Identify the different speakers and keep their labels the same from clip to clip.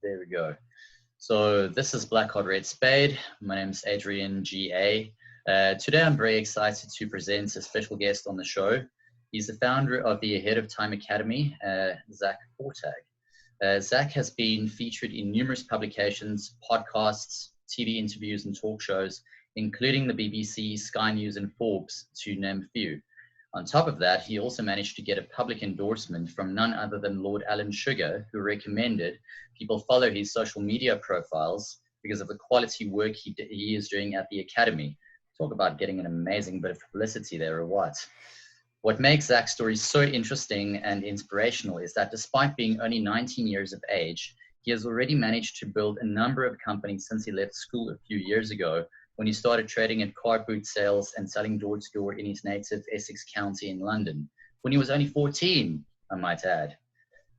Speaker 1: There we go. So this is Black Hot Red Spade. My name is Adrian G.A. Today I'm very excited to present a special guest on the show. He's the founder of the Ahead of Time Academy, Zack Fortag. Zack has been featured in numerous publications, podcasts, TV interviews, and talk shows, including the BBC, Sky News, and Forbes, to name a few. On top of that, he also managed to get a public endorsement from none other than Lord Alan Sugar, who recommended people follow his social media profiles because of the quality work he is doing at the Academy. Talk about getting an amazing bit of publicity there, or what? What makes Zack's story so interesting and inspirational is that despite being only 19 years of age, he has already managed to build a number of companies since he left school a few years ago, when he started trading at car boot sales and selling door-to-door in his native Essex County in London, when he was only 14, I might add.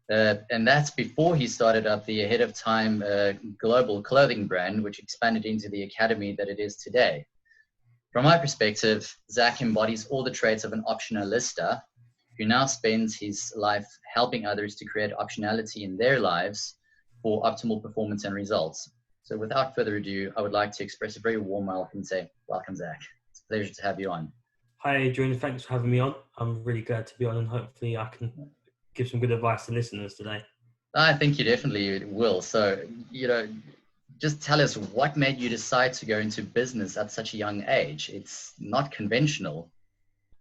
Speaker 1: And that's before he started up the Ahead of Time global clothing brand, which expanded into the academy that it is today. From my perspective, Zack embodies all the traits of an optionalista, who now spends his life helping others to create optionality in their lives for optimal performance and results. So without further ado, I would like to express a very warm welcome and say, welcome, Zack. It's a pleasure to have you on.
Speaker 2: Hi, Adrian. Thanks for having me on. I'm really glad to be on, and hopefully I can give some good advice to listeners today.
Speaker 1: I think you definitely will. So, just tell us, what made you decide to go into business at such a young age? It's not conventional.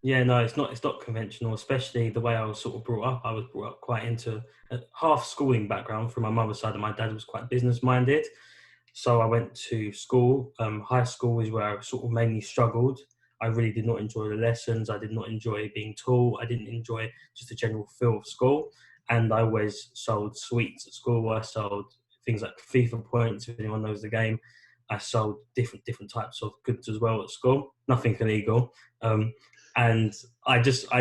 Speaker 2: Yeah, no, it's not conventional, especially the way I was sort of brought up. I was brought up quite into a half schooling background from my mother's side, and my dad was quite business minded. So I went to school. High school is where I sort of mainly struggled. I really did not enjoy the lessons. I did not enjoy being taught. I didn't enjoy just the general feel of school. And I always sold sweets at school. I sold things like FIFA points, if anyone knows the game. I sold different types of goods as well at school. Nothing illegal. And I just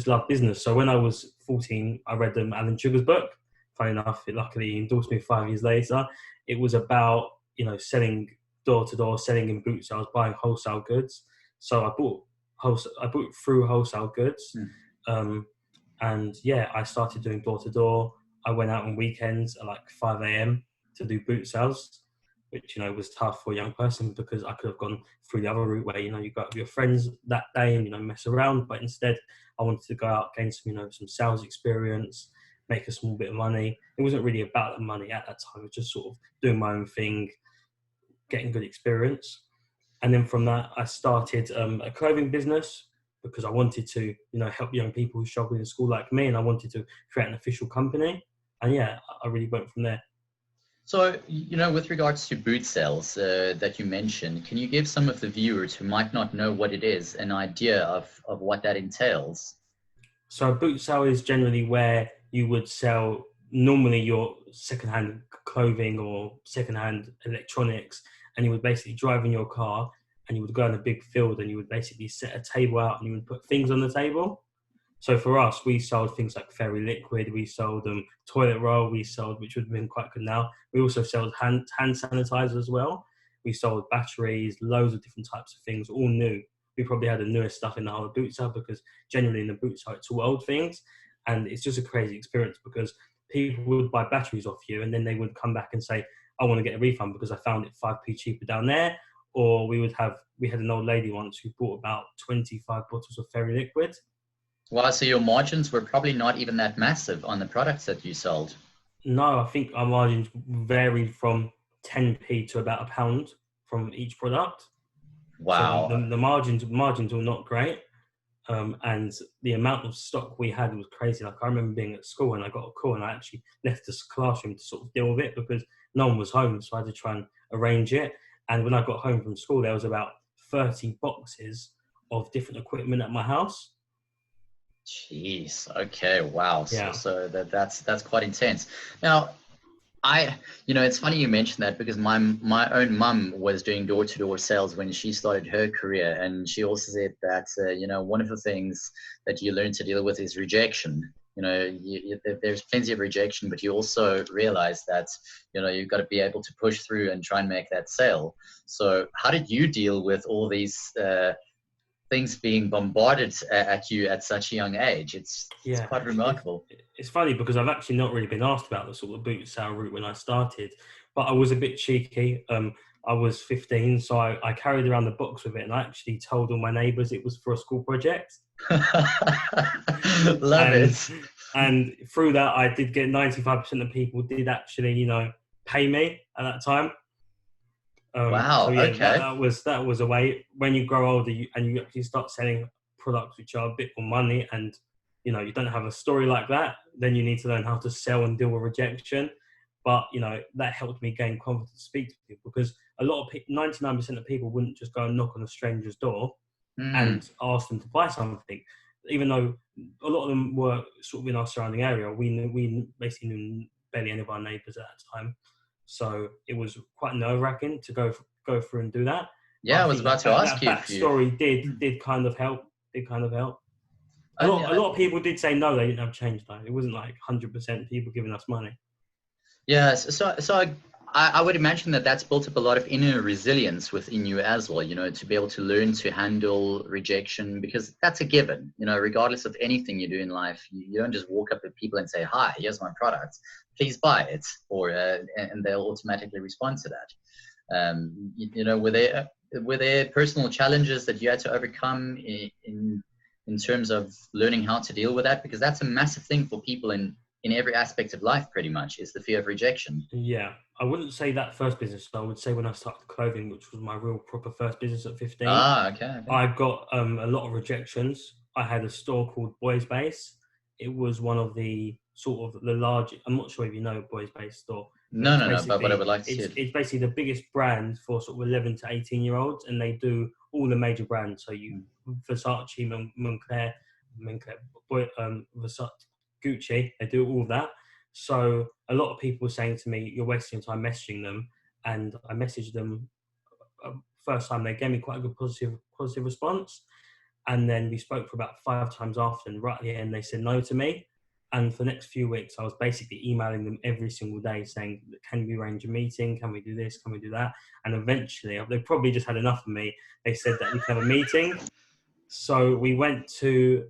Speaker 2: love business. So when I was 14, I read Alan Sugar's book. Funny enough, it luckily endorsed me 5 years later. It was about, selling door to door, selling in boot sales, buying wholesale goods. So I bought through wholesale goods. And yeah, I started doing door to door. I went out on weekends at like 5 a.m. to do boot sales, which, was tough for a young person because I could have gone through the other route where, you go out with your friends that day and, mess around. But instead I wanted to go out, gain some, some sales experience, make a small bit of money. It wasn't really about the money at that time. It was just sort of doing my own thing, getting good experience. And then from that, I started a clothing business because I wanted to, help young people who struggle in school like me, and I wanted to create an official company. And yeah, I really went from there.
Speaker 1: So, with regards to boot sales that you mentioned, can you give some of the viewers who might not know what it is an idea of what that entails?
Speaker 2: So a boot sale is generally where you would sell normally your secondhand clothing or secondhand electronics, and you would basically drive in your car and you would go in a big field and you would basically set a table out and you would put things on the table. So for us, we sold things like Fairy Liquid, we sold toilet roll, we sold, which would have been quite good now. We also sold hand sanitizer as well. We sold batteries, loads of different types of things, all new. We probably had the newest stuff in the whole boot sale because generally in the boot sale, it's all old things. And it's just a crazy experience because people would buy batteries off you and then they would come back and say, I want to get a refund because I found it 5p cheaper down there. Or we had an old lady once who bought about 25 bottles of Fairy Liquid.
Speaker 1: Wow, so your margins were probably not even that massive on the products that you sold.
Speaker 2: No, I think our margins varied from 10p to about £1 from each product.
Speaker 1: Wow.
Speaker 2: So the margins were not great. And the amount of stock we had was crazy. Like I remember being at school and I got a call and I actually left the classroom to sort of deal with it because no one was home. So I had to try and arrange it. And when I got home from school, there was about 30 boxes of different equipment at my house.
Speaker 1: Jeez. Okay. Wow.
Speaker 2: Yeah.
Speaker 1: So that's quite intense. Now, it's funny you mentioned that because my own mum was doing door-to-door sales when she started her career, and she also said that one of the things that you learn to deal with is rejection. There's plenty of rejection, but you also realize that you've got to be able to push through and try and make that sale. So how did you deal with all these things being bombarded at you at such a young age. It's quite remarkable.
Speaker 2: It's funny because I've actually not really been asked about the sort of boot sale route when I started, but I was a bit cheeky. I was 15, so I carried around the box with it, and I actually told all my neighbours it was for a school project.
Speaker 1: Love it.
Speaker 2: And through that, I did get 95% of people did actually, you know, pay me at that time.
Speaker 1: Wow.
Speaker 2: So yeah,
Speaker 1: Okay.
Speaker 2: that was a way. When you grow older, you actually start selling products which are a bit more money, and you know you don't have a story like that. Then you need to learn how to sell and deal with rejection. But you know that helped me gain confidence to speak to people, because a lot of 99% of people wouldn't just go and knock on a stranger's door and ask them to buy something, even though a lot of them were sort of in our surrounding area. We basically knew barely any of our neighbours at that time. So it was quite nerve-wracking to go through and do that.
Speaker 1: Yeah, I was about to ask
Speaker 2: that
Speaker 1: you if you.
Speaker 2: backstory did kind of help. A
Speaker 1: I mean,
Speaker 2: lot of people did say no, they didn't have change though. It wasn't like 100% people giving us money.
Speaker 1: Yeah, so I would imagine that that's built up a lot of inner resilience within you as well, you know, to be able to learn to handle rejection, because that's a given, you know, regardless of anything you do in life. You don't just walk up to people and say, hi, here's my product, please buy it, or and they'll automatically respond to that. You know, were there personal challenges that you had to overcome in terms of learning how to deal with that? Because that's a massive thing for people in every aspect of life, pretty much, is the fear of rejection.
Speaker 2: Yeah, I wouldn't say that first business. I would say when I started clothing, which was my real proper first business at 15.
Speaker 1: Okay.
Speaker 2: I got a lot of rejections. I had a store called Boys Base. It was one of the sort of the large. I'm not sure if you know Boys Base store.
Speaker 1: No, but I would like to see it.
Speaker 2: It's basically the biggest brand for sort of 11 to 18-year-olds, and they do all the major brands. So you Versace, Moncler, Versace, Gucci, they do all of that. So a lot of people were saying to me, you're wasting time messaging them. And I messaged them first time. They gave me quite a good positive response. And then we spoke for about 5 times after, and right at the end they said no to me. And for the next few weeks I was basically emailing them every single day saying, can we arrange a meeting? Can we do this? Can we do that? And eventually, they probably just had enough of me. They said that we can have a meeting. So I went to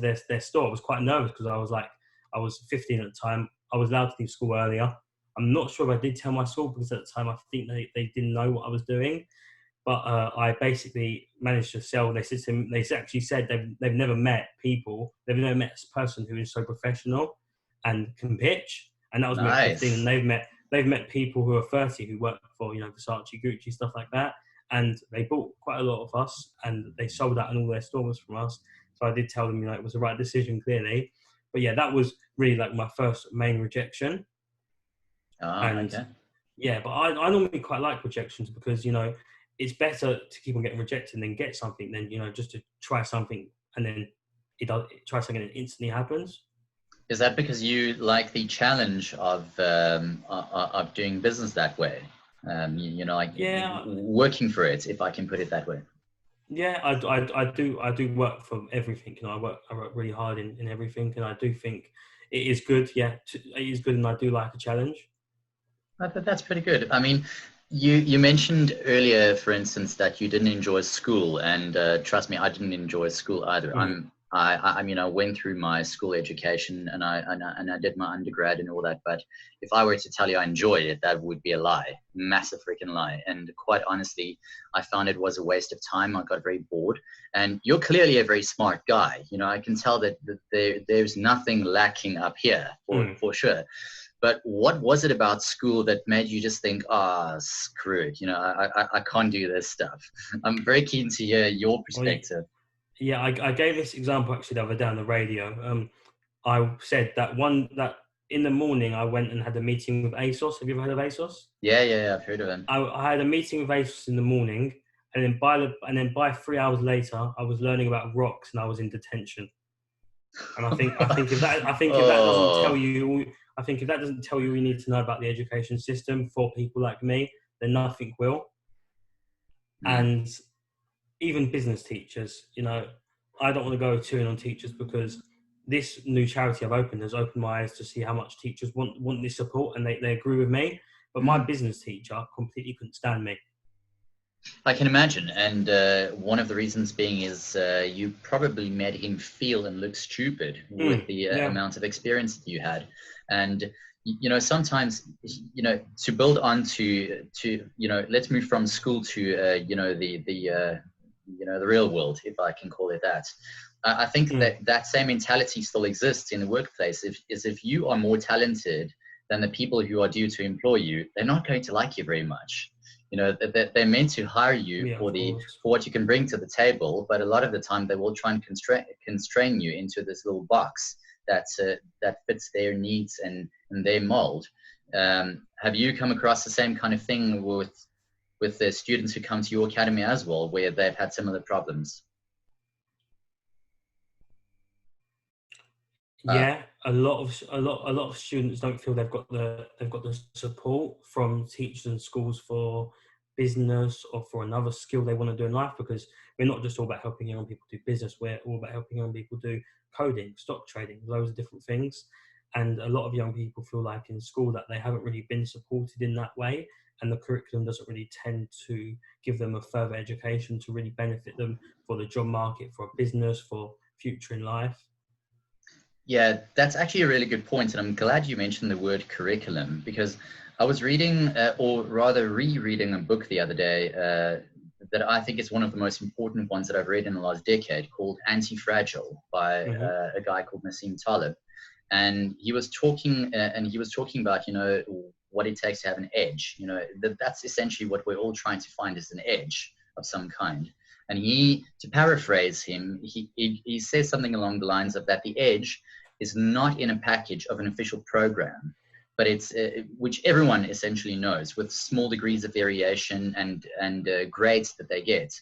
Speaker 2: their store. I was quite nervous because I was 15 at the time. I was allowed to leave school earlier. I'm not sure if I did tell my school, because at the time I think they didn't know what I was doing. But I basically managed to sell. They actually said they've never met people. They've never met this person who is so professional and can pitch. And that was me at 15. And they've met people who are 30 who work for, you know, Versace, Gucci, stuff like that. And they bought quite a lot of us, and they sold out in all their stores from us. So I did tell them, you know, it was the right decision, clearly. But yeah, that was really like my first main rejection.
Speaker 1: Okay.
Speaker 2: Yeah, but I normally quite like rejections, because, you know, it's better to keep on getting rejected than get something than, you know, just to try something and then try something and it instantly happens.
Speaker 1: Is that because you like the challenge of doing business that way? You know, like working for it, if I can put it that way.
Speaker 2: Yeah, I do work for everything. You know, I work really hard in everything, and I do think it is good. Yeah, it is good, and I do like a challenge.
Speaker 1: That's pretty good. I mean, you mentioned earlier, for instance, that you didn't enjoy school, and trust me, I didn't enjoy school either. I mean, I went through my school education, and I did my undergrad and all that. But if I were to tell you I enjoyed it, that would be a lie, massive freaking lie. And quite honestly, I found it was a waste of time. I got very bored. And you're clearly a very smart guy. You know, I can tell that there's nothing lacking up here for sure. But what was it about school that made you just think, screw it, you know, I can't do this stuff? I'm very keen to hear your perspective.
Speaker 2: Yeah, I gave this example actually the other day on the radio. I said that in the morning I went and had a meeting with ASOS. Have you ever heard of ASOS?
Speaker 1: Yeah, I've heard of them.
Speaker 2: I had a meeting with ASOS in the morning, and then by 3 hours later, I was learning about rocks and I was in detention. And I think if that doesn't tell you, I think if that doesn't tell you you need to know about the education system for people like me, then nothing will. And even business teachers, you know, I don't want to go too in on teachers, because this new charity I've opened has opened my eyes to see how much teachers want this support, and they agree with me. But my business teacher completely couldn't stand me.
Speaker 1: I can imagine, and one of the reasons being is you probably made him feel and look stupid with the
Speaker 2: Yeah.
Speaker 1: amount of experience that you had, and sometimes to build on to let's move from school to the real world, if I can call it that. I think that same mentality still exists in the workplace. If you are more talented than the people who are due to employ you, they're not going to like you very much. They're meant to hire you
Speaker 2: Yeah,
Speaker 1: for
Speaker 2: of course.
Speaker 1: what you can bring to the table, but a lot of the time they will try and constrain you into this little box that fits their needs and their mold. Have you come across the same kind of thing with the students who come to your academy as well, where they've had similar problems? Uh,
Speaker 2: Yeah, a lot of students don't feel they've got the support from teachers and schools for business or for another skill they want to do in life, because we're not just all about helping young people do business, we're all about helping young people do coding, stock trading, loads of different things. And a lot of young people feel like in school that they haven't really been supported in that way, and the curriculum doesn't really tend to give them a further education to really benefit them for the job market, for a business, for future in life.
Speaker 1: Yeah, that's actually a really good point, and I'm glad you mentioned the word curriculum, because I was reading, or rather rereading, a book the other day that I think is one of the most important ones that I've read in the last decade, called Anti-Fragile by
Speaker 2: Hmm.
Speaker 1: a guy called Nassim Taleb, and he was talking about what it takes to have an edge. That's essentially what we're all trying to find, is an edge of some kind. And to paraphrase him, he says something along the lines of that the edge is not in a package of an official program, but it's which everyone essentially knows, with small degrees of variation and grades that they get.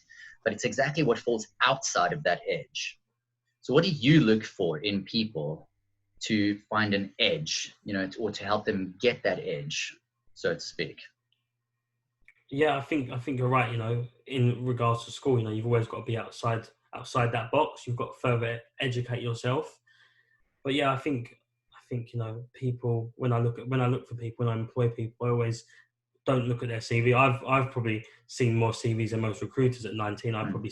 Speaker 1: But it's exactly what falls outside of that edge. So, what do you look for in people to find an edge, or to help them get that edge, so to speak?
Speaker 2: Yeah, I think you're right. In regards to school, you've always got to be outside that box. You've got to further educate yourself. But yeah, I think people, when I look for people, when I employ people, I always don't look at their CV. I've probably seen more CVs than most recruiters at 19. I've
Speaker 1: Mm,
Speaker 2: probably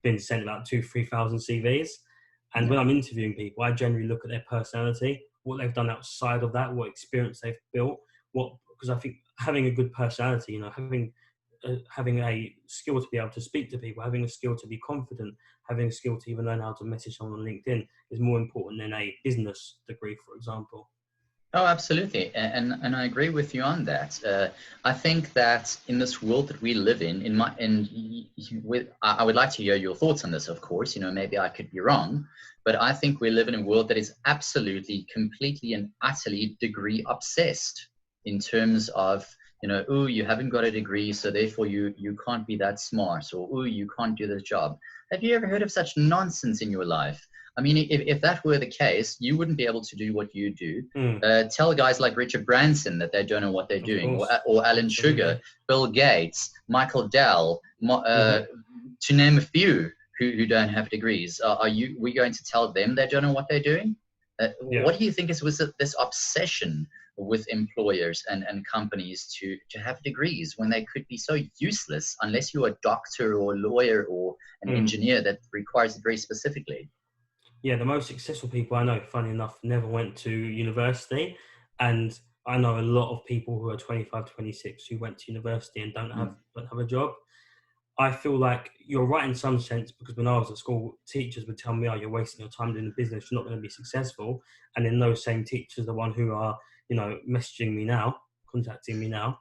Speaker 2: been sent about 2,000-3,000 CVs. And
Speaker 1: yeah.
Speaker 2: when I'm interviewing people, I generally look at their personality, what they've done outside of that, what experience they've built, because I think having a good personality, having a skill to be able to speak to people, having a skill to be confident, having a skill to even learn how to message someone on LinkedIn is more important than a business degree, for example.
Speaker 1: Oh, absolutely, and I agree with you on that. I think that in this world that we live in my and with I would like to hear your thoughts on this. Of course, maybe I could be wrong, but I think we live in a world that is absolutely, completely, and utterly degree obsessed in terms of oh, you haven't got a degree, so therefore you can't be that smart, or oh, you can't do this job. Have you ever heard of such nonsense in your life? I mean, if that were the case, you wouldn't be able to do what you do.
Speaker 2: Mm,
Speaker 1: Tell guys like Richard Branson that they don't know what they're
Speaker 2: of
Speaker 1: doing, or,
Speaker 2: course,
Speaker 1: or Alan Sugar,
Speaker 2: absolutely.
Speaker 1: Bill Gates, Michael Dell,
Speaker 2: Hmm.
Speaker 1: to name a few who don't have degrees. We going to tell them they don't know what they're doing?
Speaker 2: Yeah.
Speaker 1: What do you think is with this obsession with employers and companies to have degrees when they could be so useless unless you're a doctor or a lawyer or an
Speaker 2: Mm.
Speaker 1: engineer that requires it very specifically?
Speaker 2: Yeah, the most successful people I know, funny enough, never went to university. And I know a lot of people who are 25, 26 who went to university and
Speaker 1: Mm,
Speaker 2: don't have a job. I feel like you're right in some sense, because when I was at school, teachers would tell me, "Oh, you're wasting your time doing the business. You're not going to be successful." And then those same teachers, the one who are, messaging me now, contacting me now.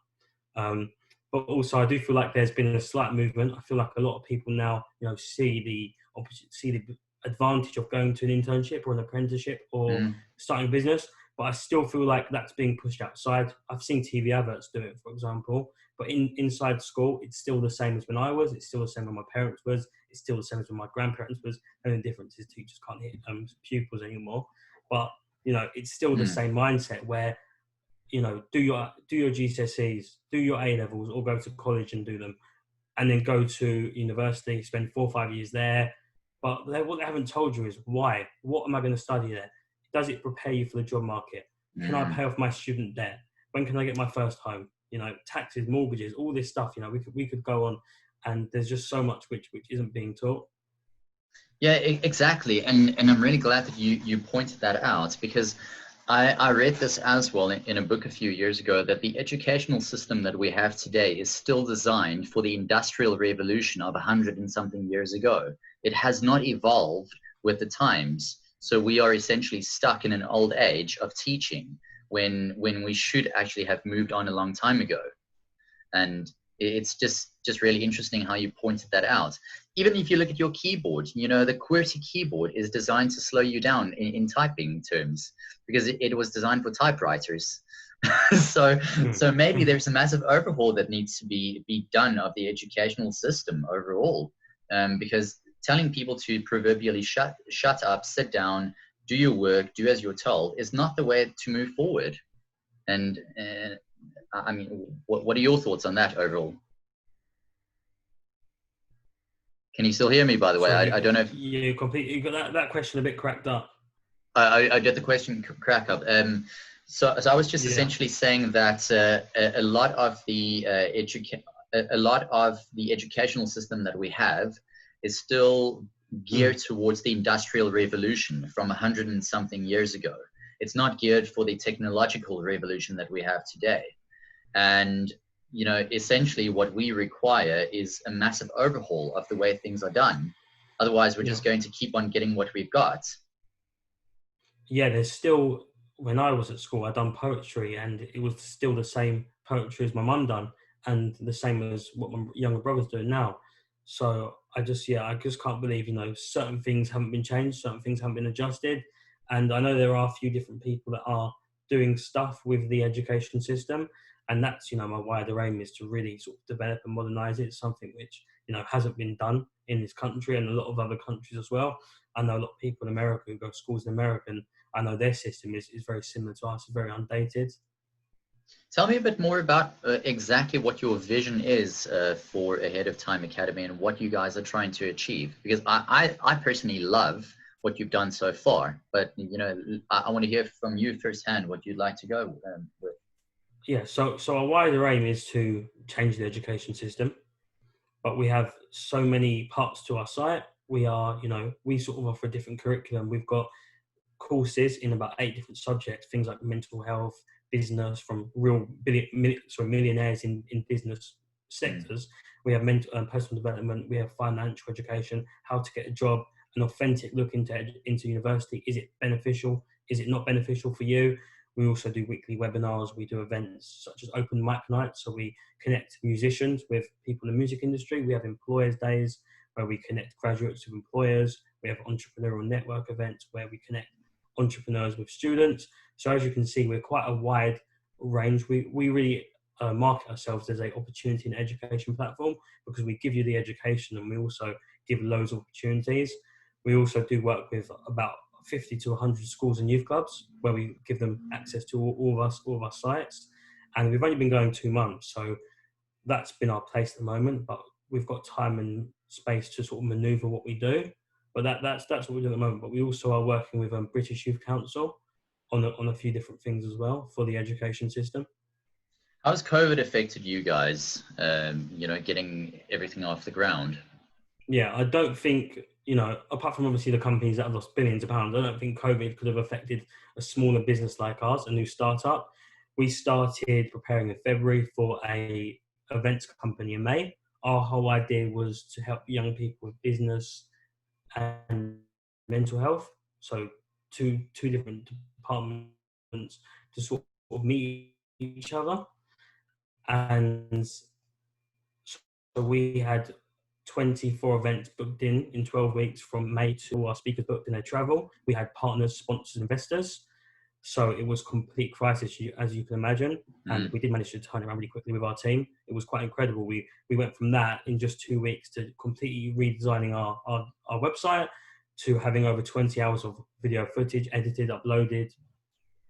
Speaker 2: Um, but also, I do feel like there's been a slight movement. I feel like a lot of people now, see the advantage of going to an internship or an apprenticeship or
Speaker 1: mm,
Speaker 2: starting a business. But I still feel like that's being pushed outside. I've seen TV adverts do it, for example. But inside school, it's still the same as when I was. It's still the same when my parents was. It's still the same as when my grandparents was. The only difference is teachers can't hit pupils anymore. But it's still the
Speaker 1: mm,
Speaker 2: same mindset where do your GCSEs, do your A levels, or go to college and do them, and then go to university, spend 4 or 5 years there. But what they haven't told you is why. What am I going to study there? Does it prepare you for the job market? Can I
Speaker 1: mm.
Speaker 2: pay off my student debt? When can I get my first home? taxes, mortgages, all this stuff. We could go on, and there's just so much which isn't being taught.
Speaker 1: Yeah, exactly. And I'm really glad that you pointed that out, because I read this as well in a book a few years ago, that the educational system that we have today is still designed for the Industrial Revolution of 100 and something years ago. It has not evolved with the times. So we are essentially stuck in an old age of teaching when we should actually have moved on a long time ago. And it's just really interesting how you pointed that out. Even if you look at your keyboard, the QWERTY keyboard is designed to slow you down in typing terms, because it was designed for typewriters. so maybe there's a massive overhaul that needs to be done of the educational system overall, because telling people to proverbially shut up, sit down, do your work, do as you're told, is not the way to move forward. And I mean, what are your thoughts on that overall? Can you still hear me, by the way? I don't know if
Speaker 2: you got that question a bit cracked up.
Speaker 1: I get the question crack up. So I was just essentially saying that a lot of the educational system that we have is still geared towards the Industrial Revolution from 100 and something years ago. It's not geared for the technological revolution that we have today. And essentially what we require is a massive overhaul of the way things are done. Otherwise, we're just going to keep on getting what we've got.
Speaker 2: Yeah, there's still, when I was at school, I'd done poetry, and it was still the same poetry as my mum done, and the same as what my younger brother's doing now. So I just can't believe, certain things haven't been changed, certain things haven't been adjusted. And I know there are a few different people that are doing stuff with the education system. And that's, my wider aim is to really sort of develop and modernize it. It's something which, hasn't been done in this country and a lot of other countries as well. I know a lot of people in America who go to schools in America, and I know their system is very similar to us, very undated.
Speaker 1: Tell me a bit more about exactly what your vision is for Ahead of Time Academy and what you guys are trying to achieve. Because I personally love what you've done so far, but I want to hear from you firsthand what you'd like to go with.
Speaker 2: Yeah, so our wider aim is to change the education system, but we have so many parts to our site. We sort of offer a different curriculum. We've got courses in about 8 different subjects, things like mental health, business, from real millionaires in business sectors. We have mental and personal development. We have financial education, how to get a job, an authentic look into university. Is it beneficial? Is it not beneficial for you? We also do weekly webinars. We do events such as open mic nights. So we connect musicians with people in the music industry. We have employers days where we connect graduates with employers. We have entrepreneurial network events where we connect entrepreneurs with students. So as you can see, we're quite a wide range. We really market ourselves as an opportunity and education platform, because we give you the education and we also give loads of opportunities. We also do work with about 50 to 100 schools and youth clubs where we give them access to all of our sites. And we've only been going 2 months, so that's been our place at the moment, but we've got time and space to sort of maneuver what we do. But that's what we do at the moment. But we also are working with British Youth Council on a few different things as well for the education system.
Speaker 1: How's COVID affected you guys, getting everything off the ground?
Speaker 2: Yeah, I don't think, apart from obviously the companies that have lost billions of pounds, I don't think COVID could have affected a smaller business like ours, a new startup. We started preparing in February for a events company in May. Our whole idea was to help young people with business and mental health. So two different departments to sort of meet each other. And so we had 24 events booked in 12 weeks from May to our speakers booked in their travel. We had partners, sponsors, investors. So it was complete crisis, as you can imagine. And we did manage to turn it around really quickly with our team. It was quite incredible. We went from that in just 2 weeks to completely redesigning our website, to having over 20 hours of video footage edited, uploaded,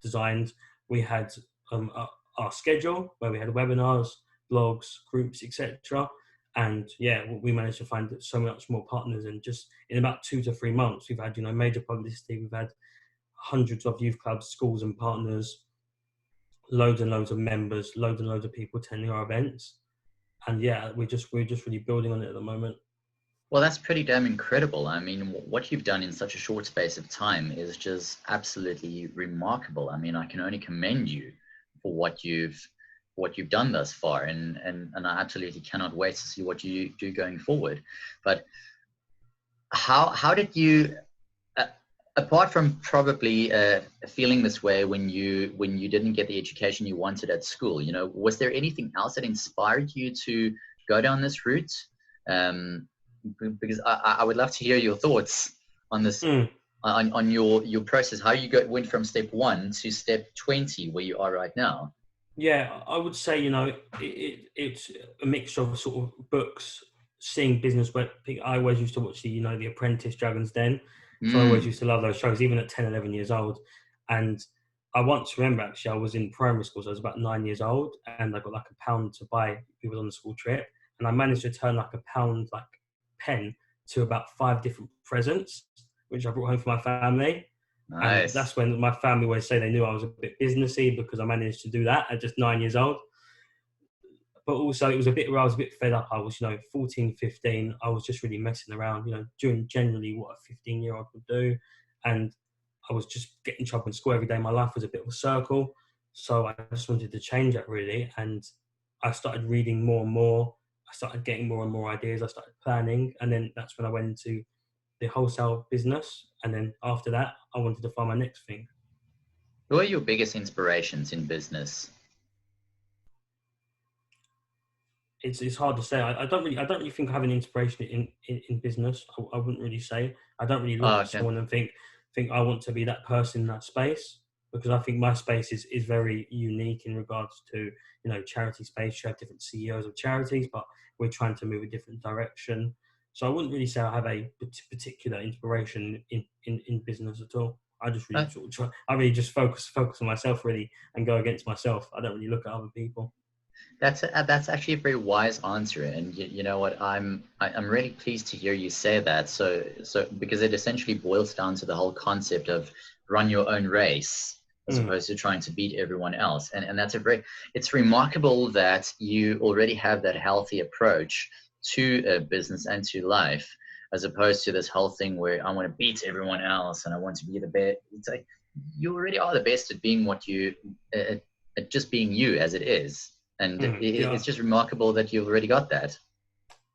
Speaker 2: designed. We had our schedule where we had webinars, blogs, groups, etc. And yeah, we managed to find so much more partners. And just in about 2 to 3 months, we've had major publicity. We've had hundreds of youth clubs, schools and partners loads and loads of members, loads and loads of people attending our events. And yeah, we're just really building on it at the moment.
Speaker 1: Well, that's pretty damn incredible. I mean, what you've done in such a short space of time is just absolutely remarkable. I mean, I can only commend you for what you've done thus far, and I absolutely cannot wait to see what you do going forward. But how did you, uh, apart from probably feeling this way when you didn't get the education you wanted at school, was there anything else that inspired you to go down this route? Um, because I would love to hear your thoughts on this,
Speaker 2: Mm.
Speaker 1: on your process, how you went from step 1 to step 20 where you are right now.
Speaker 2: Yeah, I would say, it's a mixture of sort of books, seeing business. Where I always used to watch the Apprentice, Dragon's Den. So I always
Speaker 1: Mm,
Speaker 2: used to love those shows, even at 10, 11 years old. And I once remember, actually, I was in primary school, so I was about 9 years old, and I got like £1 to buy. We was on the school trip, and I managed to turn like £1 like pen to about 5 different presents, which I brought home for my family. And
Speaker 1: nice.
Speaker 2: that's when my family always say they knew I was a bit businessy, because I managed to do that at just 9 years old. But also, it was a bit where I was a bit fed up. I was, 14, 15. I was just really messing around, doing generally what a 15-year-old would do. And I was just getting in trouble in school every day. My life was a bit of a circle. So I just wanted to change that, really. And I started reading more and more. I started getting more and more ideas. I started planning. And then that's when I went into the wholesale business. And then after that, I wanted to find my next thing.
Speaker 1: Who are your biggest inspirations in business?
Speaker 2: It's hard to say. I don't really think I have an inspiration in business. I wouldn't really say. I don't really look
Speaker 1: Oh,
Speaker 2: at
Speaker 1: okay.
Speaker 2: someone and think I want to be that person in that space, because I think my space is very unique in regards to charity space. You have different CEOs of charities, but we're trying to move a different direction. So I wouldn't really say I have a particular inspiration in business at all. I just really
Speaker 1: Uh,
Speaker 2: sort of try. I really just focus on myself, really, and go against myself. I don't really look at other people.
Speaker 1: that's actually a very wise answer, and you know what? I'm really pleased to hear you say that. So because it essentially boils down to the whole concept of run your own race as
Speaker 2: Mm,
Speaker 1: opposed to trying to beat everyone else, and that's it's remarkable that you already have that healthy approach to business and to life, as opposed to this whole thing where I want to beat everyone else and I want to be the best. It's like you already are the best at being at just being you as it is. And
Speaker 2: yeah.
Speaker 1: it's just remarkable that you've already got that.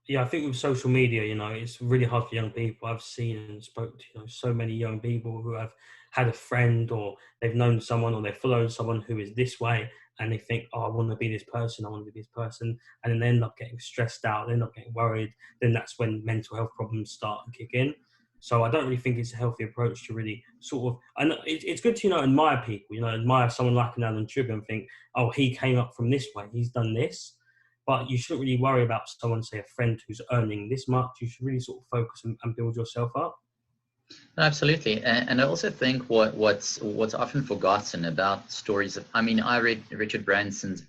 Speaker 2: Yeah, I think with social media, it's really hard for young people. I've seen and spoke to so many young people who have had a friend, or they've known someone, or they've followed someone who is this way, and they think, oh, I want to be this person, I want to be this person, and then they end up getting stressed out, they end up getting worried. Then that's when mental health problems start and kick in. So I don't really think it's a healthy approach to really sort of. And it's good to admire people, admire someone like an Alan Sugar and think, oh, he came up from this way, he's done this. But you shouldn't really worry about someone, say a friend who's earning this much. You should really sort of focus and build yourself up.
Speaker 1: Absolutely, and I also think what's often forgotten about stories of, I mean, I read Richard Branson's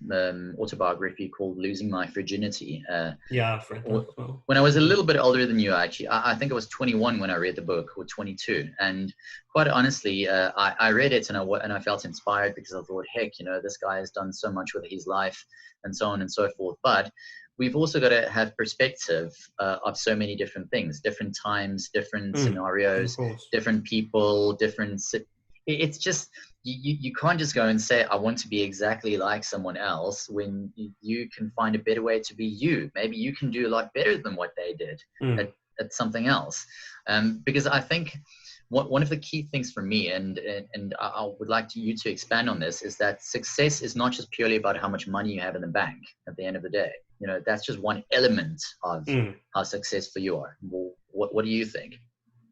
Speaker 1: autobiography called "Losing My Virginity."
Speaker 2: Yeah, I've read that as well.
Speaker 1: When I was a
Speaker 2: Mm.
Speaker 1: little bit older than you, actually, I think I was 21 when I read the book, or 22. And quite honestly, I read it and I felt inspired because I thought, heck, this guy has done so much with his life and so on and so forth. But we've also got to have perspective of so many different things, different times, different
Speaker 2: Of
Speaker 1: scenarios,
Speaker 2: course.
Speaker 1: different people, it's just, you can't just go and say, I want to be exactly like someone else when you can find a better way to be you. Maybe you can do a lot better than what they did
Speaker 2: Mm.
Speaker 1: at something else. Because I think one of the key things for me, and I would like you to expand on this, is that success is not just purely about how much money you have in the bank at the end of the day. That's just one element of
Speaker 2: Mm.
Speaker 1: how successful you are. Well, what do you think?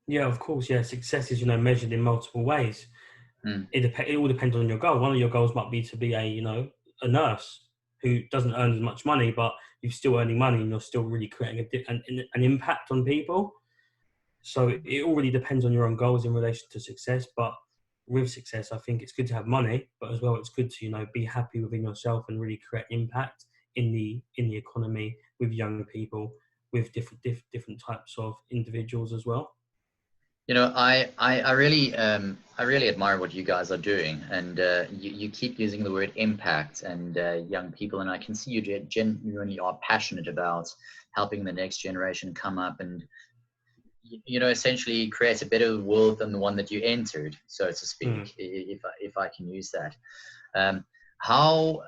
Speaker 2: Yeah, of course. Yeah, success is measured in multiple ways.
Speaker 1: Mm,
Speaker 2: It all depends on your goal. One of your goals might be to be a nurse who doesn't earn as much money, but you're still earning money and you're still really creating an impact on people. So it all really depends on your own goals in relation to success. But with success, I think it's good to have money, but as well, it's good to be happy within yourself and really create impact in the economy with young people, with different types of individuals as well.
Speaker 1: I really admire what you guys are doing, and you keep using the word impact and young people, and I can see you genuinely are passionate about helping the next generation come up and essentially create a better world than the one that you entered, so to speak, if I can use that. Um, how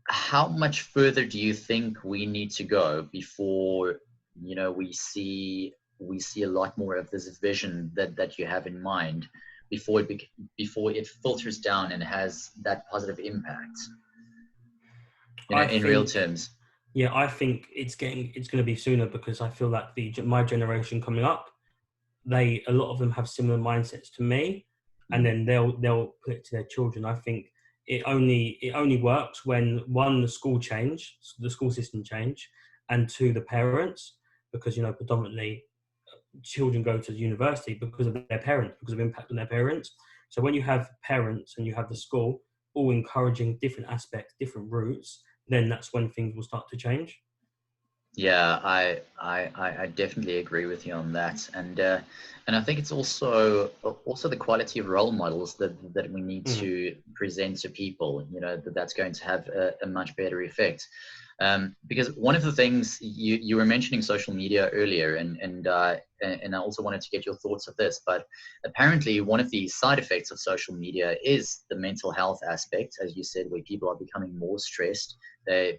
Speaker 1: how much further do you think we need to go before we see a lot more of this vision that you have in mind before before it filters down and has that positive impact,
Speaker 2: I
Speaker 1: in real
Speaker 2: think,
Speaker 1: terms?
Speaker 2: yeah, I think it's going to be sooner, because I feel like my generation coming up, a lot of them have similar mindsets to me, and
Speaker 1: Mm.
Speaker 2: then they'll put it to their children. I think it only works when, one, the school system change, and two, the parents, because predominantly children go to university because of their parents, because of impact on their parents. So when you have parents and you have the school all encouraging different aspects, different routes, then that's when things will start to change.
Speaker 1: Yeah, I definitely agree with you on that, and I think it's also the quality of role models that we need
Speaker 2: Mm,
Speaker 1: to present to people. That's going to have a much better effect. Because one of the things you were mentioning social media earlier, and I also wanted to get your thoughts of this. But apparently, one of the side effects of social media is the mental health aspect, as you said, where people are becoming more stressed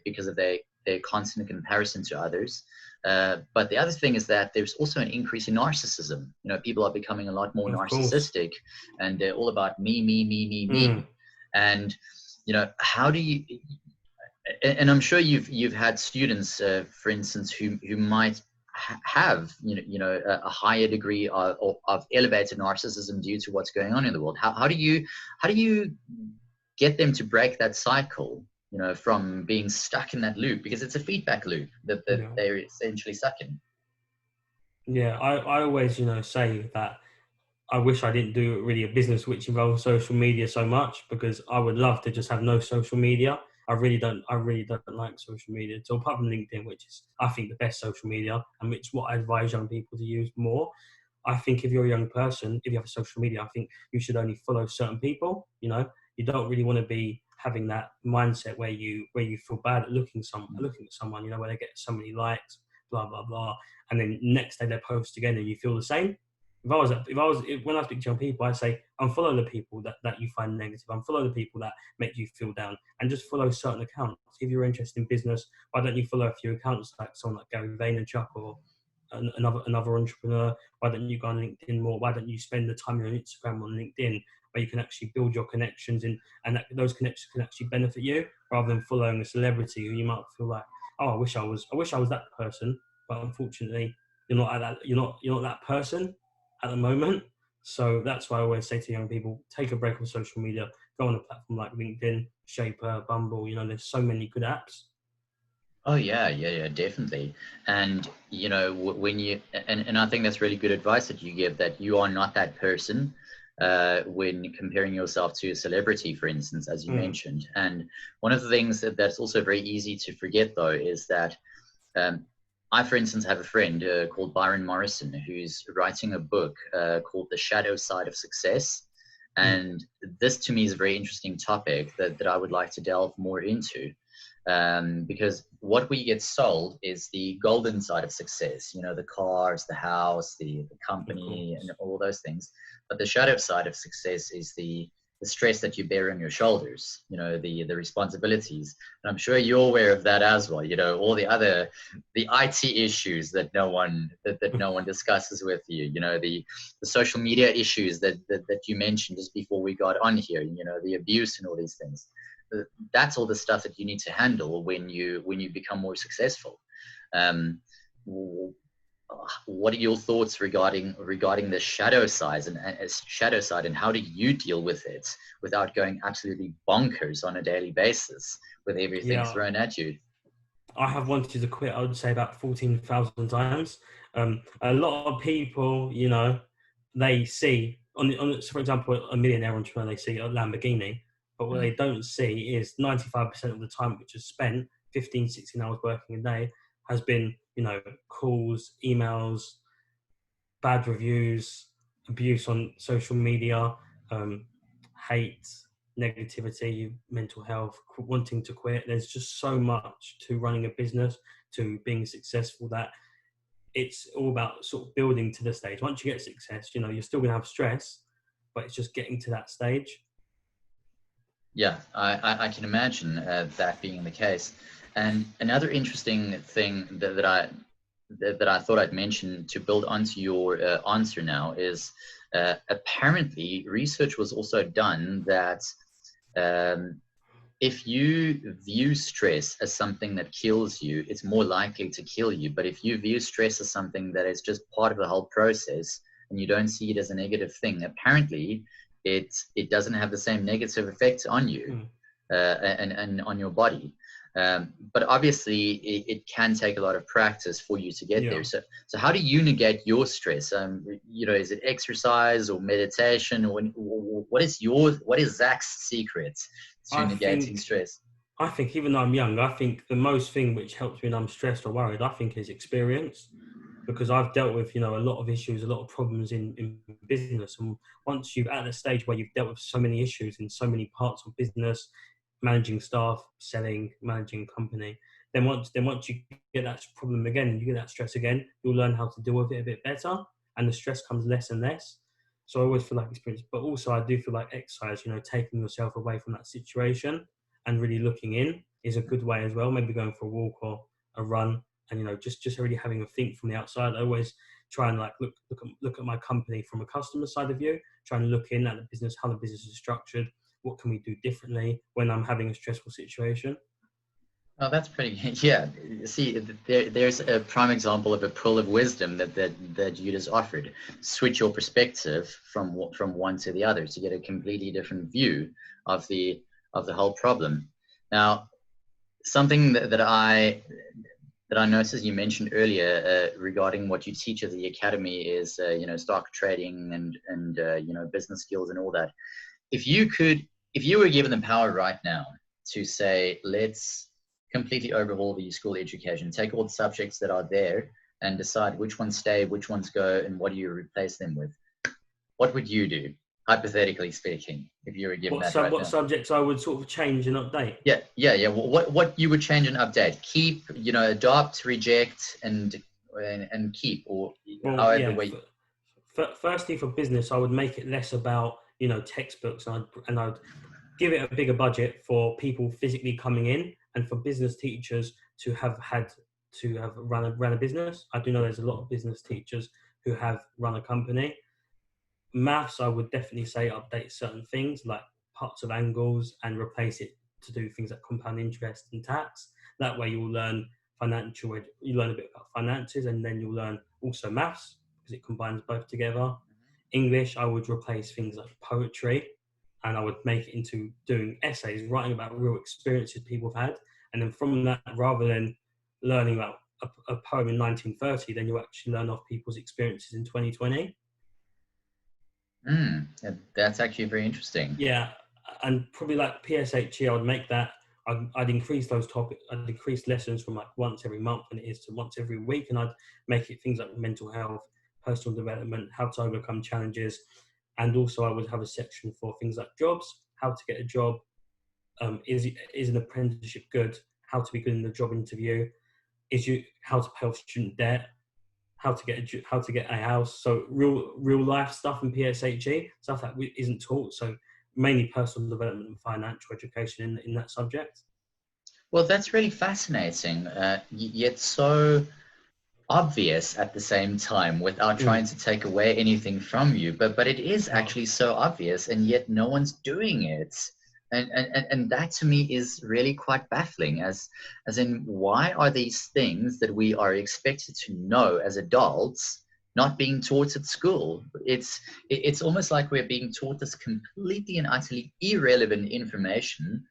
Speaker 1: because of their constant comparison to others. But the other thing is that there's also an increase in narcissism. People are becoming a lot more
Speaker 2: of course.
Speaker 1: narcissistic, and they're all about me, me, me, me,
Speaker 2: Mm,
Speaker 1: me. And how do you? And I'm sure you've had students, for instance, who might have a higher degree of elevated narcissism due to what's going on in the world. How do you get them to break that cycle, from being stuck in that loop, because it's a feedback loop that
Speaker 2: yeah.
Speaker 1: they're essentially stuck in.
Speaker 2: Yeah, I always, say that I wish I didn't do really a business which involves social media so much, because I would love to just have no social media. I really don't like social media. So apart from LinkedIn, which is, I think, the best social media, and which what I advise young people to use more. I think if you're a young person, if you have a social media, I think you should only follow certain people. You don't really want to be having that mindset where you feel bad at looking at someone, where they get so many likes, blah blah blah, and then next day they post again and you feel the same. When I speak to young people, I say unfollow the people that you find negative, unfollow the people that make you feel down, and just follow certain accounts. If you're interested in business, why don't you follow a few accounts like someone like Gary Vaynerchuk, or another entrepreneur? Why don't you go on LinkedIn more? Why don't you spend the time on Instagram, on LinkedIn, where you can actually build your connections in, and those connections can actually benefit you, rather than following a celebrity who you might feel like, oh, I wish I was that person, but unfortunately, you're not that person at the moment. So that's why I always say to young people, take a break on social media, go on a platform like LinkedIn, Shaper, Bumble. There's so many good apps.
Speaker 1: Oh yeah, yeah, yeah, definitely. And when and I think that's really good advice that you give, that you are not that person when comparing yourself to a celebrity, for instance, as you
Speaker 2: Mm,
Speaker 1: mentioned. And one of the things that's also very easy to forget, though, is that um, I, for instance, have a friend called Byron Morrison, who's writing a book called The Shadow Side of Success.
Speaker 2: mm,
Speaker 1: And this to me is a very interesting topic that I would like to delve more into, because what we get sold is the golden side of success, the cars, the house, the
Speaker 2: of
Speaker 1: company, and
Speaker 2: course.
Speaker 1: all those things. But the shadow side of success is the stress that you bear on your shoulders, the responsibilities. And I'm sure you're aware of that as well, all the IT issues that no one discusses with you, the social media issues that you mentioned just before we got on here, the abuse and all these things. That's all the stuff that you need to handle when you become more successful. Um, what are your thoughts regarding the shadow side, and how do you deal with it without going absolutely bonkers on a daily basis with everything
Speaker 2: Yeah,
Speaker 1: thrown at you?
Speaker 2: I have wanted to quit, I would say, about 14,000 times. A lot of people, they see, so for example, a millionaire entrepreneur, they see a Lamborghini, but what
Speaker 1: Mm.
Speaker 2: they don't see is 95% of the time, which is spent 15, 16 hours working a day, has been, calls, emails, bad reviews, abuse on social media, hate, negativity, mental health, wanting to quit. There's just so much to running a business, to being successful, that it's all about sort of building to the stage. Once you get success, you're still going to have stress, but it's just getting to that stage.
Speaker 1: Yeah, I can imagine that being the case. And another interesting thing that I thought I'd mention to build onto your answer now is apparently research was also done that um, if you view stress as something that kills you, it's more likely to kill you. But if you view stress as something that is just part of the whole process and you don't see it as a negative thing, apparently it doesn't have the same negative effects on you and on your body. But obviously, it can take a lot of practice for you to get there. So how do you negate your stress? Is it exercise or meditation, or what is Zach's secret to negating stress?
Speaker 2: I think even though I'm young, I think the most thing which helps me when I'm stressed or worried, I think, is experience. Because I've dealt with, a lot of issues, a lot of problems in business. And once you're at a stage where you've dealt with so many issues in so many parts of business, managing staff, selling, managing company, then once you get that problem again, you get that stress again, you'll learn how to deal with it a bit better, and the stress comes less and less. So I always feel like experience, but also I do feel like exercise, taking yourself away from that situation and really looking in is a good way as well. Maybe going for a walk or a run, and just already having a think from the outside. I always try and look at my company from a customer side of view, try and look in at the business, how the business is structured, what can we do differently when I'm having a stressful situation.
Speaker 1: Oh, that's pretty. Yeah. See, there's a prime example of a pearl of wisdom that you just offered. Switch your perspective from one to the other to get a completely different view of the whole problem. Now, something that I noticed you mentioned earlier regarding what you teach at the academy is stock trading and business skills and all that. If you were given the power right now to say, let's completely overhaul the school education, take all the subjects that are there and decide which ones stay, which ones go, and what do you replace them with, what would you do, hypothetically speaking, if you were given that right now?
Speaker 2: What subjects I would sort of change and update?
Speaker 1: Yeah. What you would change and update, keep, adopt, reject, and keep, or however way.
Speaker 2: Firstly, for business, I would make it less about textbooks, and I'd give it a bigger budget for people physically coming in, and for business teachers to have run a business. I do know there's a lot of business teachers who have run a company. Maths, I would definitely say update certain things like parts of angles and replace it to do things like compound interest and tax. That way you'll learn you learn a bit about finances, and then you'll learn also maths because it combines both together. English, I would replace things like poetry, and I would make it into doing essays, writing about real experiences people have had. And then from that, rather than learning about a poem in 1930, then you actually learn off people's experiences in 2020.
Speaker 1: Yeah, that's actually very interesting.
Speaker 2: Yeah, and probably like PSHE, I would make that. I'd increase those topics. I'd increase lessons from like once every month than it is to once every week, and I'd make it things like mental health, personal development, how to overcome challenges, and also I would have a section for things like jobs, how to get a job, is an apprenticeship good, how to be good in the job interview, how to pay off student debt, how to get a house. So real life stuff in PSHE, stuff that isn't taught. So mainly personal development and financial education in that subject.
Speaker 1: Well, that's really fascinating, yet so obvious at the same time, without trying to take away anything from you. But it is actually so obvious, and yet no one's doing it. And that to me is really quite baffling, as in, why are these things that we are expected to know as adults not being taught at school? It's almost like we're being taught this completely and utterly irrelevant information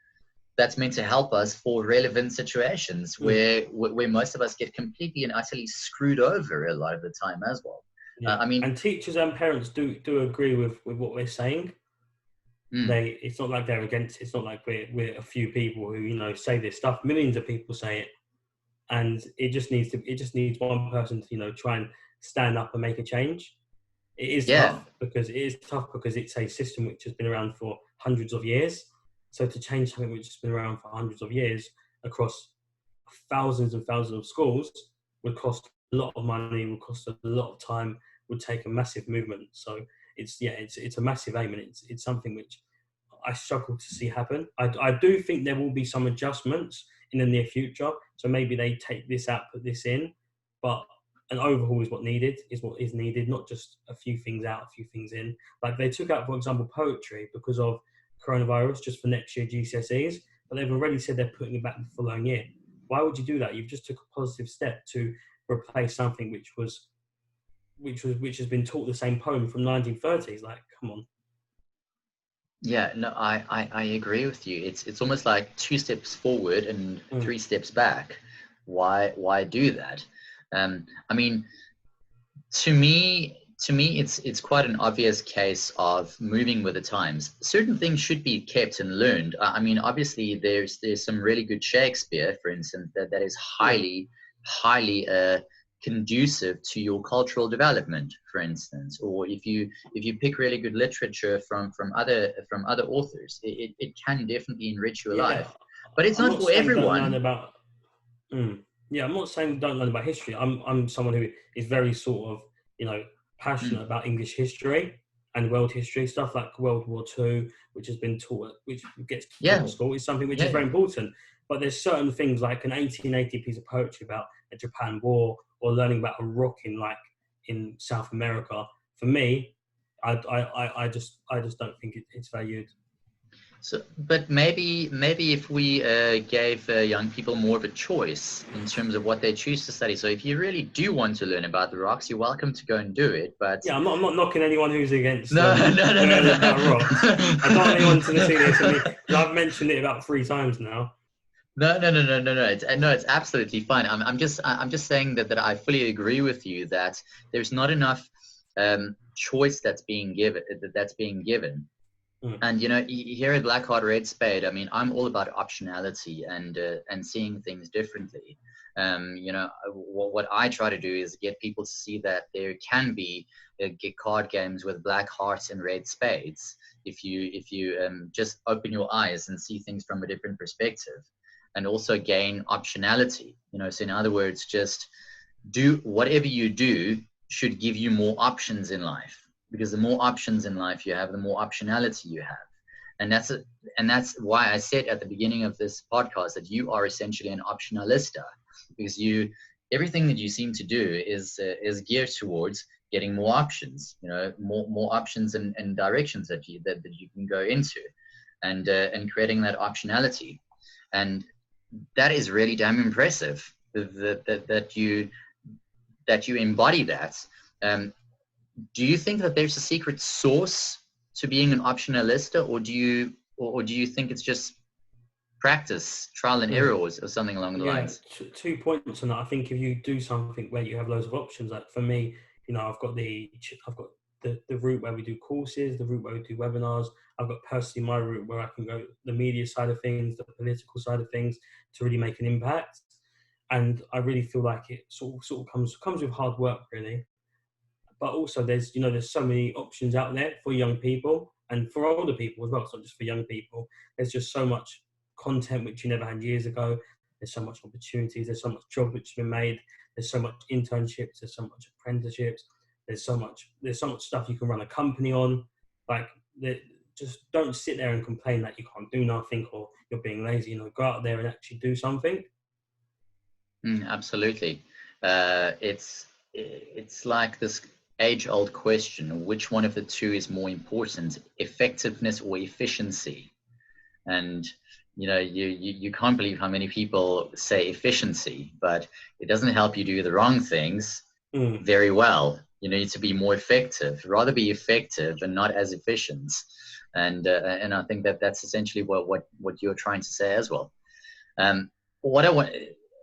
Speaker 1: that's meant to help us for relevant situations where most of us get completely and utterly screwed over a lot of the time as well.
Speaker 2: Yeah. And teachers and parents do agree with what we're saying. It's not like they're against. It's not like we're a few people who say this stuff. Millions of people say it, and it just needs one person to try and stand up and make a change. It is
Speaker 1: Yeah.
Speaker 2: tough because it's a system which has been around for hundreds of years. So to change something which has been around for hundreds of years across thousands and thousands of schools would cost a lot of money, would cost a lot of time, would take a massive movement. So it's a massive aim, and it's something which I struggle to see happen. I do think there will be some adjustments in the near future. So maybe they take this out, put this in, but an overhaul is what is needed, not just a few things out, a few things in. Like they took out, for example, poetry because of coronavirus just for next year GCSEs, but they've already said they're putting it back the following year. Why would you do that? You've just took a positive step to replace something which has been taught the same poem from 1930s. Like, come on.
Speaker 1: Yeah, no, I agree with you. It's almost like 2 steps forward and 3 steps back. Why do that? I mean, to me, it's quite an obvious case of moving with the times. Certain things should be kept and learned. I mean, obviously, there's some really good Shakespeare, for instance, that is highly conducive to your cultural development, for instance. Or if you pick really good literature from other authors, it can definitely enrich your life. But it's
Speaker 2: I'm
Speaker 1: not for
Speaker 2: saying
Speaker 1: everyone.
Speaker 2: Don't learn about. Yeah, I'm not saying don't learn about history. I'm someone who is very sort of passionate about English history and world history, stuff like World War II, which has been taught, which gets taught in school, is something which is very important. But there's certain things like an 1880 piece of poetry about a Japan war, or learning about a rock in South America. For me, I just don't think it's valued.
Speaker 1: So, but maybe if we gave young people more of a choice in terms of what they choose to study. So if you really do want to learn about the rocks, you're welcome to go and do it. But
Speaker 2: yeah, I'm not knocking anyone who's against
Speaker 1: no.
Speaker 2: about rocks. I don't want anyone to listen to me because I've mentioned it about 3 times now.
Speaker 1: No. It's absolutely fine. I'm just saying that I fully agree with you that there's not enough choice that's being given. And here at Black Heart Red Spade, I mean, I'm all about optionality and seeing things differently. What I try to do is get people to see that there can be card games with black hearts and red spades if you just open your eyes and see things from a different perspective, and also gain optionality. So in other words, just do whatever you do should give you more options in life. Because the more options in life you have, the more optionality you have. And that's why I said at the beginning of this podcast that you are essentially an optionalista, because everything that you seem to do is geared towards getting more options, more options and directions that you can go into, and creating that optionality. And that is really damn impressive that you embody that. Do you think that there's a secret sauce to being an optionalista, or do you think it's just practice, trial and error, or something along the lines?
Speaker 2: 2 points on that. I think if you do something where you have loads of options, like for me, I've got the route where we do courses, the route where we do webinars. I've got personally my route where I can go the media side of things, the political side of things, to really make an impact. And I really feel like it sort of comes with hard work, really. But also there's so many options out there for young people and for older people as well. It's not just for young people. There's just so much content which you never had years ago. There's so much opportunities. There's so much job which has been made. There's so much internships. There's so much apprenticeships. There's so much stuff you can run a company on. Like, just don't sit there and complain that you can't do nothing or you're being lazy. Go out there and actually do something.
Speaker 1: Absolutely. It's like this age-old question: which one of the two is more important, effectiveness or efficiency? And you can't believe how many people say efficiency, but it doesn't help you do the wrong things very well. You need to be more effective. Rather be effective and not as efficient. And I think that's essentially what you're trying to say as well.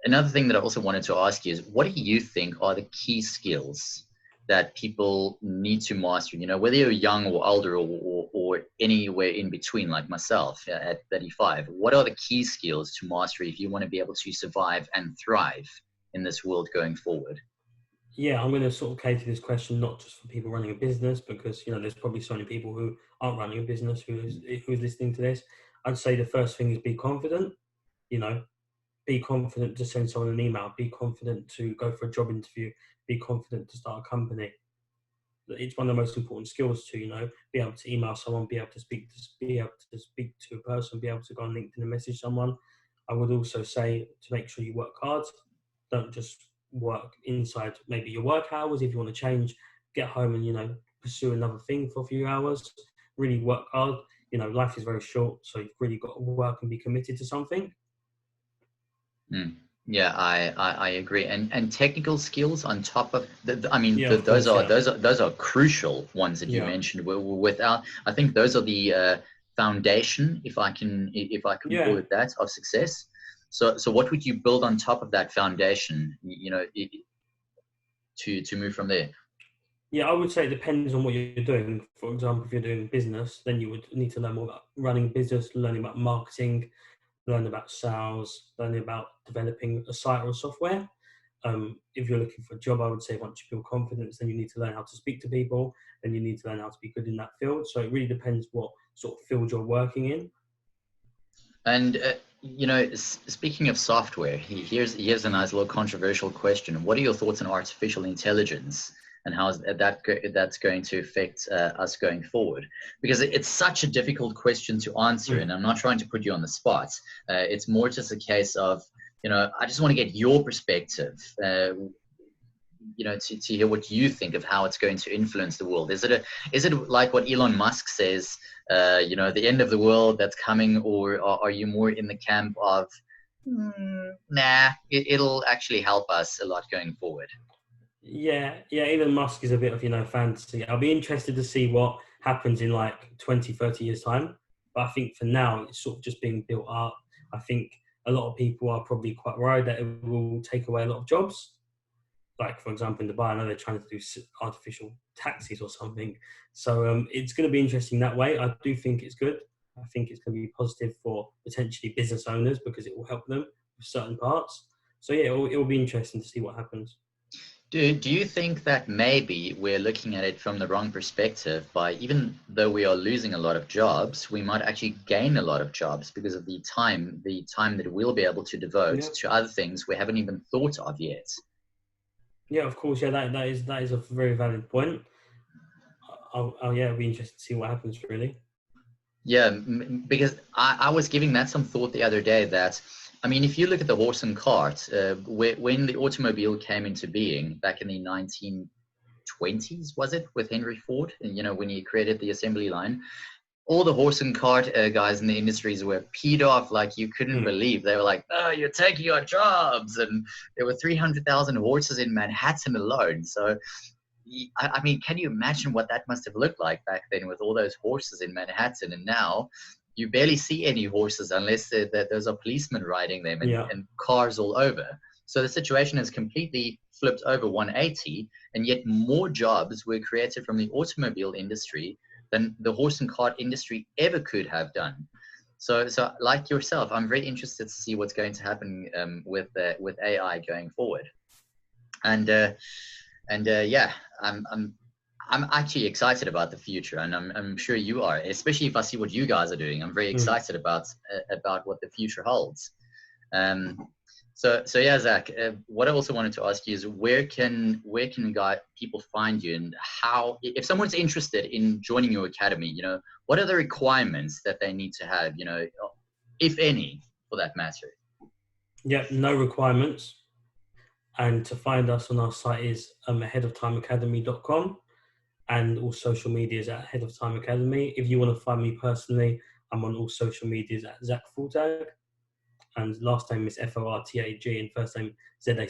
Speaker 1: Another thing that I also wanted to ask you is, what do you think are the key skills that people need to master? Whether you're young or older or anywhere in between, like myself at 35, what are the key skills to master if you want to be able to survive and thrive in this world going forward?
Speaker 2: Yeah, I'm going to sort of cater this question not just for people running a business, because there's probably so many people who aren't running a business who's listening to this. I'd say the first thing is be confident. You know, be confident to send someone an email. Be confident to go for a job interview. Be confident to start a company. It's one of the most important skills to be able to email someone, be able to speak to a person, be able to go on LinkedIn and message someone. I would also say to make sure you work hard. Don't just work inside maybe your work hours. If you want to change, get home and pursue another thing for a few hours. Really work hard. Life is very short, so you've really got to work and be committed to something.
Speaker 1: Mm. Yeah, I agree. And technical skills on top of
Speaker 2: Yeah, of course. Yeah,
Speaker 1: those are crucial ones that you
Speaker 2: yeah,
Speaker 1: mentioned. Without, I think those are the foundation, if I can call
Speaker 2: yeah.
Speaker 1: it that, of success. So what would you build on top of that foundation? To move from there.
Speaker 2: Yeah, I would say it depends on what you're doing. For example, if you're doing business, then you would need to learn more about running a business, learning about marketing, learn about sales, learning about developing a site or a software. If you're looking for a job, I would say once you build confidence, then you need to learn how to speak to people, and you need to learn how to be good in that field. So it really depends what sort of field you're working in.
Speaker 1: And speaking of software, here's a nice little controversial question. What are your thoughts on artificial intelligence and how is that's going to affect us going forward? Because it's such a difficult question to answer, and I'm not trying to put you on the spot. It's more just a case of I just want to get your perspective. To hear what you think of how it's going to influence the world. Is it like what Elon Musk says, the end of the world that's coming, or are you more in the camp of, nah, it'll actually help us a lot going forward?
Speaker 2: Yeah, Elon Musk is a bit of fantasy. I'll be interested to see what happens in like 20, 30 years time. But I think for now it's sort of just being built up. I think a lot of people are probably quite worried that it will take away a lot of jobs. Like for example, in Dubai, I know they're trying to do artificial taxis or something. So it's going to be interesting that way. I do think it's good. I think it's going to be positive for potentially business owners because it will help them with certain parts. So yeah, it will be interesting to see what happens.
Speaker 1: Do you think that maybe we're looking at it from the wrong perspective by, even though we are losing a lot of jobs, we might actually gain a lot of jobs because of the time that we'll be able to devote
Speaker 2: Yeah.
Speaker 1: to other things we haven't even thought of yet?
Speaker 2: Yeah, of course. Yeah, that is a very valid point. Yeah, it'll be interesting to see what happens. Really.
Speaker 1: Yeah, because I was giving that some thought the other day that, I mean, if you look at the horse and cart, when the automobile came into being back in the 1920s, was it, with Henry Ford, and when he created the assembly line, all the horse and cart guys in the industries were peed off like you couldn't believe. They were like, "Oh, you're taking our jobs," and there were 300,000 horses in Manhattan alone. So I mean, can you imagine what that must have looked like back then with all those horses in Manhattan? And now you barely see any horses unless those are policemen riding them,
Speaker 2: Yeah.
Speaker 1: and cars all over. So the situation has completely flipped over 180, and yet more jobs were created from the automobile industry than the horse and cart industry ever could have done. So like yourself, I'm very interested to see what's going to happen with AI going forward. And yeah, I'm actually excited about the future, and I'm sure you are, especially if I see what you guys are doing. I'm very excited about what the future holds. Um, so yeah, Zach, what I also wanted to ask you is where can people find you, and how, if someone's interested in joining your academy, what are the requirements that they need to have, if any, for that matter?
Speaker 2: Yeah, no requirements. And to find us on our site is aheadoftimeacademy.com, and all social medias at Ahead of Time Academy. If you want to find me personally, I'm on all social medias at Zack Fortag, and last name is Fortag and first name Zack.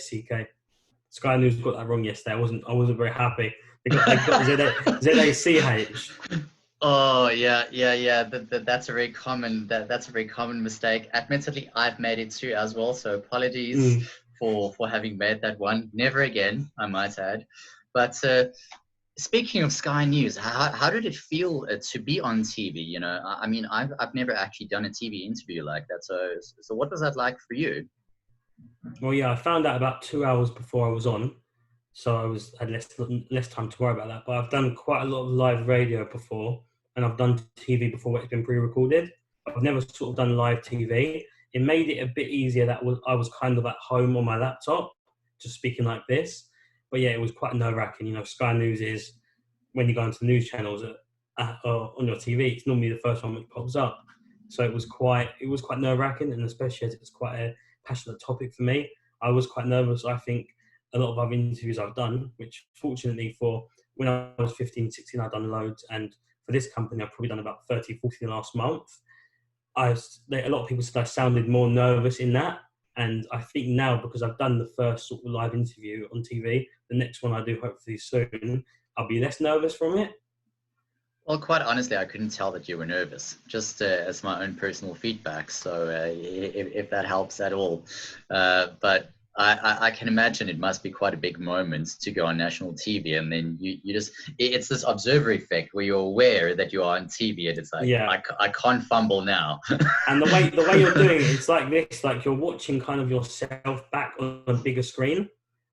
Speaker 2: Sky News got that wrong yesterday. I wasn't very happy. They got Zach.
Speaker 1: Oh yeah. That's a very common that's a very common mistake. Admittedly, I've made it too as well. So apologies for having made that one. Never again, I might add. But speaking of Sky News, how did it feel to be on TV? I mean, I've never actually done a TV interview like that. So what was that like for you?
Speaker 2: Well, yeah, I found out about 2 hours before I was on, so had less time to worry about that. But I've done quite a lot of live radio before, and I've done TV before where it's been pre-recorded. I've never sort of done live TV. It made it a bit easier that I was kind of at home on my laptop, just speaking like this. But yeah, it was quite nerve-wracking. You know, Sky News is, when you go into news channels on your TV, it's normally the first one which pops up. So it was quite nerve-wracking, and especially as it's quite a passionate topic for me, I was quite nervous. I think a lot of other interviews I've done, which fortunately for when I was 15, 16, I've done loads, and for this company, I've probably done about 30, 40 in the last month. A lot of people said I sounded more nervous in that, and I think now, because I've done the first sort of live interview on TV, the next one I do hopefully soon, I'll be less nervous from it.
Speaker 1: Well, quite honestly, I couldn't tell that you were nervous, just as my own personal feedback. So if that helps at all. But I can imagine it must be quite a big moment to go on national TV, and then you just, it's this observer effect where you're aware that you are on TV, and it's like,
Speaker 2: Yeah.
Speaker 1: I can't fumble now.
Speaker 2: And the way you're doing it, it's like this, like you're watching kind of yourself back on a bigger screen,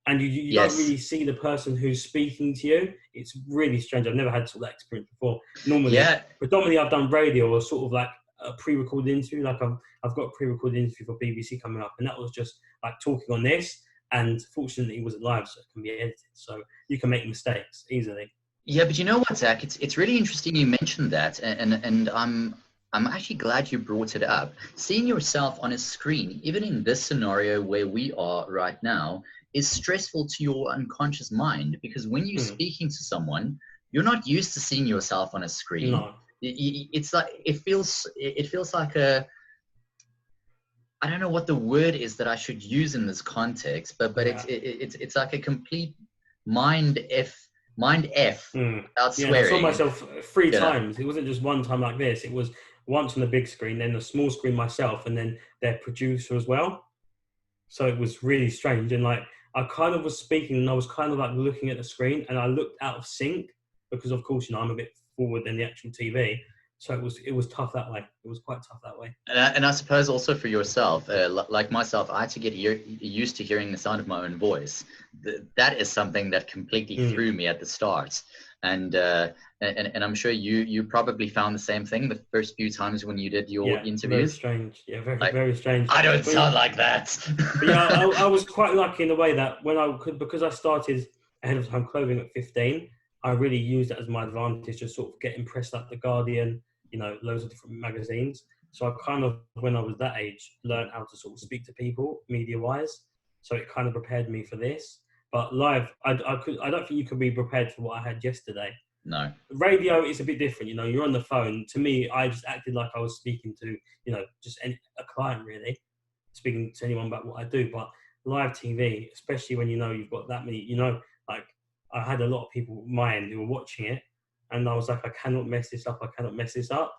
Speaker 2: and you
Speaker 1: Yes.
Speaker 2: don't really see the person who's speaking to you. It's really strange. I've never had sort of that experience before. Normally, predominantly I've done radio or sort of like a pre-recorded interview. Like I've got a pre-recorded interview for BBC coming up, and that was just like talking on this. And fortunately, it wasn't live, so it can be edited. So you can make mistakes easily.
Speaker 1: Yeah, but you know what, Zach? It's really interesting you mentioned that, and I'm actually glad you brought it up. Seeing yourself on a screen, even in this scenario where we are right now, is stressful to your unconscious mind, because when you're speaking to someone, you're not used to seeing yourself on a screen.
Speaker 2: No.
Speaker 1: It's like it feels like a, I don't know what the word is that I should use in this context, but it's like a complete mind F without swearing.
Speaker 2: I saw myself 3 times. It wasn't just one time like this. It was once on the big screen, then the small screen myself, and then their producer as well. So it was really strange. And like, I kind of was speaking, and I was kind of like looking at the screen, and I looked out of sync because, of course, I'm a bit forward than the actual TV. So it was tough that way. It was quite tough that way.
Speaker 1: And I suppose also for yourself, like myself, I had to get used to hearing the sound of my own voice. That is something that completely threw me at the start. And I'm sure you probably found the same thing the first few times when you did your interviews.
Speaker 2: Very strange. Yeah, very strange.
Speaker 1: I don't sound like that.
Speaker 2: But I was quite lucky in the way that because I started ahead of time clothing at 15, I really used that as my advantage to sort of get impressed like The Guardian, loads of different magazines. So I kind of, when I was that age, learned how to sort of speak to people media-wise. So it kind of prepared me for this. But live, I don't think you could be prepared for what I had yesterday.
Speaker 1: No.
Speaker 2: Radio is a bit different. You're on the phone. To me, I just acted like I was speaking to, just a client really, speaking to anyone about what I do. But live TV, especially when you've got that many, like I had a lot of people my end who were watching it, and I was like, I cannot mess this up.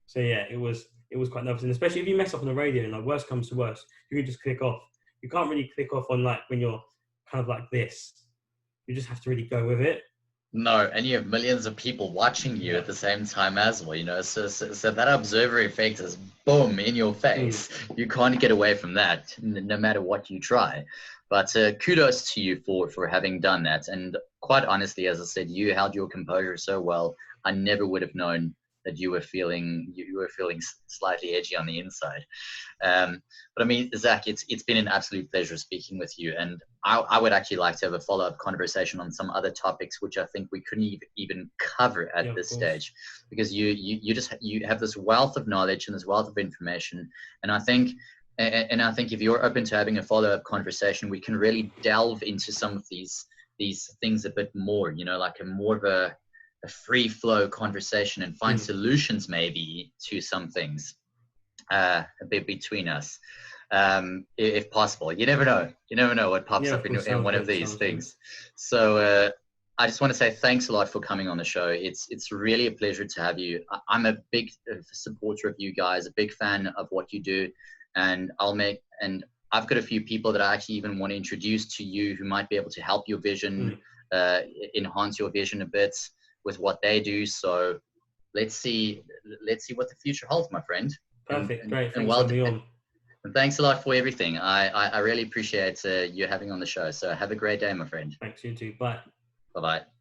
Speaker 2: So yeah, it was quite nervous, and especially if you mess up on the radio, and like worst comes to worst, you can just click off. You can't really click off on like when you're kind of like this. You just have to really go with it.
Speaker 1: No, and you have millions of people watching you at the same time as well, so that observer effect is boom in your face. You can't get away from that, no matter what you try. But kudos to you for having done that. And quite honestly, as I said, you held your composure so well. I never would have known that you were feeling slightly edgy on the inside. But I mean, Zach, it's been an absolute pleasure speaking with you, and I would actually like to have a follow-up conversation on some other topics which I think we couldn't even cover at this stage, because you have this wealth of knowledge and this wealth of information, and I think if you're open to having a follow-up conversation, we can really delve into some of these things a bit more, like a more of a free flow conversation, and find solutions maybe to some things a bit between us, if possible. You never know what pops up in one of these things. So I just want to say thanks a lot for coming on the show. It's really a pleasure to have you. I'm a big supporter of you guys, a big fan of what you do, and I've got a few people that I actually even want to introduce to you who might be able to help your vision, enhance your vision a bit with what they do. So let's see what the future holds, my friend.
Speaker 2: Perfect. Great.
Speaker 1: And
Speaker 2: Thanks for having me on.
Speaker 1: And Thanks a lot for everything. I really appreciate you having on the show. So have a great day, my friend.
Speaker 2: Thanks, you too. Bye.
Speaker 1: Bye-bye.